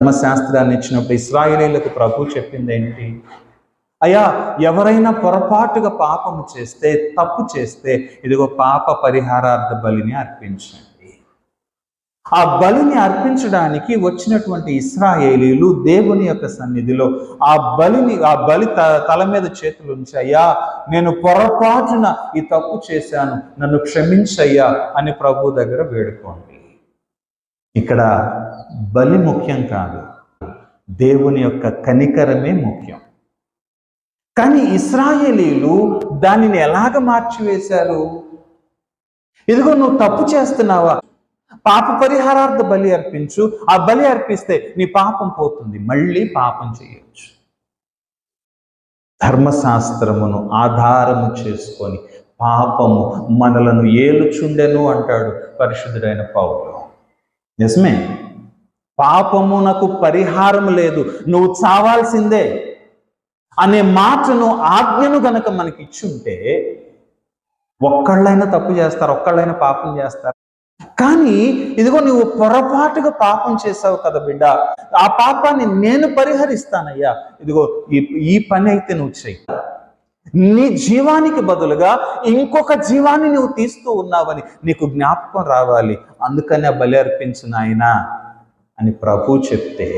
ధర్మశాస్త్రాన్ని ఇచ్చినప్పుడు ఇశ్రాయేలీయులకు ప్రభు చెప్పింది ఏంటి? అయ్యా, ఎవరైనా పొరపాటుగా పాపము చేస్తే, తప్పు చేస్తే, ఇదిగో పాప పరిహారార్థ బలిని అర్పించండి. ఆ బలిని అర్పించడానికి వచ్చినటువంటి ఇశ్రాయేలీయులు దేవుని యొక్క సన్నిధిలో ఆ బలి తల మీద చేతులు ఉంచి, అయ్యా నేను పొరపాటున ఈ తప్పు చేశాను, నన్ను క్షమించయ్యా అని ప్రభు దగ్గర వేడుకోండి. ఇక్కడ బలి ముఖ్యం కాదు, దేవుని యొక్క కనికరమే ముఖ్యం. కానీ ఇశ్రాయేలీయులు దానిని ఎలాగ మార్చివేశారు? ఇదిగో నువ్వు తప్పు చేస్తున్నావా, పాప పరిహారార్థ బలి అర్పించు, ఆ బలి అర్పిస్తే నీ పాపం పోతుంది, మళ్ళీ పాపం చేయొచ్చు. ధర్మశాస్త్రమును ఆధారము చేసుకొని పాపము మనలను ఏలుచుండెను అంటాడు పరిశుద్ధుడైన పౌలు. నిజమే, పాపమునకు పరిహారం లేదు, నువ్వు చావాల్సిందే అనే మాటను, ఆజ్ఞను గనక మనకి ఇచ్చుంటే ఒక్కళ్ళైనా తప్పు చేస్తారు, ఒక్కళ్ళైనా పాపం చేస్తారు. కానీ ఇదిగో నువ్వు పొరపాటుగా పాపం చేసావు కదా బిడ్డ, ఆ పాపాన్ని నేను పరిహరిస్తానయ్యా, ఇదిగో ఈ పని అయితే నువ్వు చెయ్యి. నీ జీవానికి బదులుగా ఇంకొక జీవాన్ని నువ్వు తీస్తూ ఉన్నావని నీకు జ్ఞాపకం రావాలి, అందుకని ఆ బలి అర్పించు నాయనా అని ప్రభు చెప్తే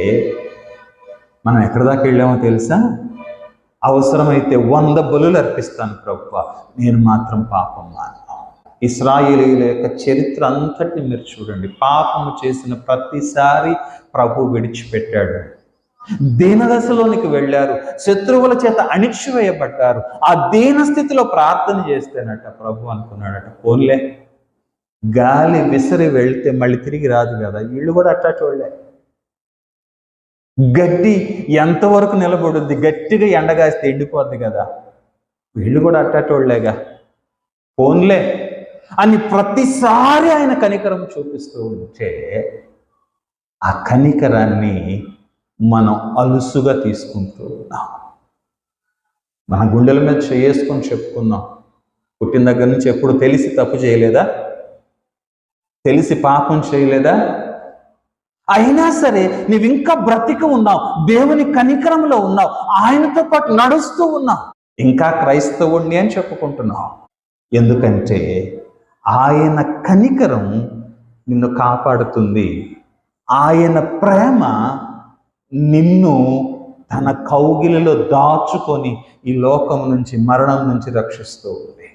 మనం ఎక్కడి దాకా వెళ్ళామో తెలుసా? అవసరమైతే 100 బలులు అర్పిస్తాను ప్రభువా, నేను మాత్రం పాపం మాను. ఇశ్రాయేలీయుల యొక్క చరిత్ర అంతటిని మీరు చూడండి. పాపము చేసిన ప్రతిసారి ప్రభు విడిచిపెట్టాడు. దీనదశలోనికి వెళ్ళారు, శత్రువుల చేత అణిచివేయబడ్డారు. ఆ దీన స్థితిలో ప్రార్థన చేస్తేనట ప్రభు అనుకున్నాడట, పోన్లే గాలి విసిరి వెళ్తే మళ్ళీ తిరిగి రాదు కదా, వీళ్ళు కూడా అట్టాటోళ్లే. గడ్డి ఎంతవరకు నిలబడుద్ది, గట్టిగా ఎండగాస్తే ఎండిపోద్ది కదా, వీళ్ళు కూడా అట్టాటోళ్లేగా, పోన్లే అని ప్రతిసారి ఆయన కనికరం చూపిస్తూ ఉంటే ఆ కనికరాన్ని మనం అలుసుగా తీసుకుంటూ ఉన్నాం. మన గుండెల మీద చేసుకొని చెప్పుకున్నాం, పుట్టిన దగ్గర నుంచి ఎప్పుడు తెలిసి తప్పు చేయలేదా, తెలిసి పాపం చేయలేదా? అయినా సరే నువ్వు ఇంకా బ్రతికి ఉన్నావు, దేవుని కనికరంలో ఉన్నావు, ఆయనతో పాటు నడుస్తూ ఉన్నావు, ఇంకా క్రైస్తవుణ్ణి అని చెప్పుకుంటున్నావు. ఎందుకంటే ఆయన కనికరం నిన్ను కాపాడుతుంది, ఆయన ప్రేమ నిన్ను తన కౌగిలిలో దాచుకొని ఈ లోకం నుంచి, మరణం నుంచి రక్షిస్తూ ఉంది.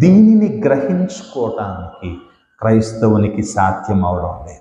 దీనిని గ్రహించుకోవటానికి క్రైస్తవునికి సాధ్యం అవడం లేదు.